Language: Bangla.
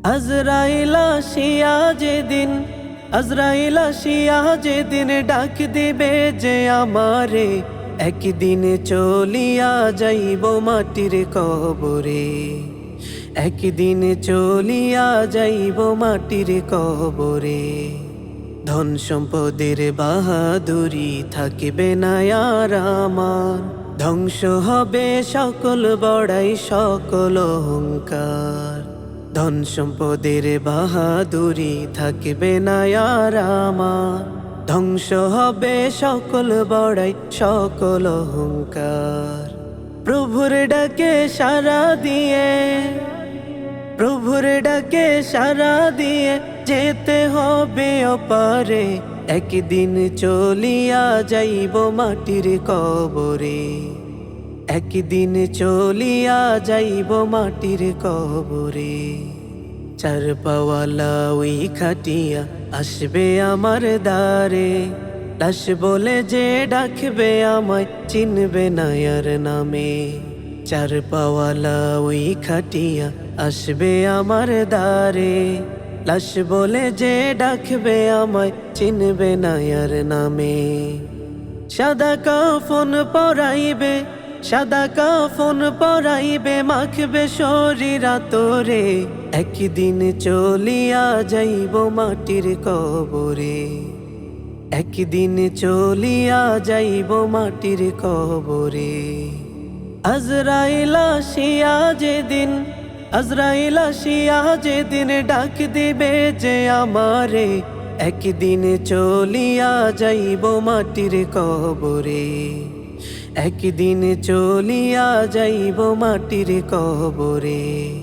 আজরাইল আসিয়া যেদিন, আজরাইল আসিয়া যেদিন ডাক দিবে যে আমারে, একদিন চলিয়া যাইব মাটির কবরে। একদিন চলিয়া যাইব মাটির কবরে। ধন সম্পদের বাহাদুরি থাকিবে না আর আমার, ধ্বংস হবে সকল বড়াই সকল অহংকার। ধন সম্পদের বাহাদুরি থাকিবে না আর আমার, ধ্বংস হবে সকল বড়াই সকল অহংকার। প্রভুর ডাকে সাড়া দিয়ে, প্রভুর ডাকে সাড়া দিয়ে যেতে হবে অপারে। একদিন চলিয়া যাইব মাটির কবরে। একদিন চলিয়া যাইব মাটির কবরে। চার পাওয়ালা ওই খাটিয়া আসবে আমার দ্বারে, লাশ বলে যে ডাকবে আমায় চিনবে না আর নামে। চার পাওয়ালা ওই খাটিয়া আসবে আমার দ্বারে, লাশ বলে যে ডাকবে আমায় চিনবে না আর নামে। সাদা কাফন পরাইবে, সাদা কাফন পরাইবে, মাখবে শরীর তোরে। একদিন চলিয়া যাইব মাটির কবরে। একদিন চলিয়া যাইব মাটির কবরে। আজরাইল আসিয়া যেদিন, আজরাইল আসিয়া যেদিন ডাক দিবে যে আমারে, একদিন চলিয়া যাইব মাটির কবরে। একদিন চলিয়া যাইব মাটির কবরে।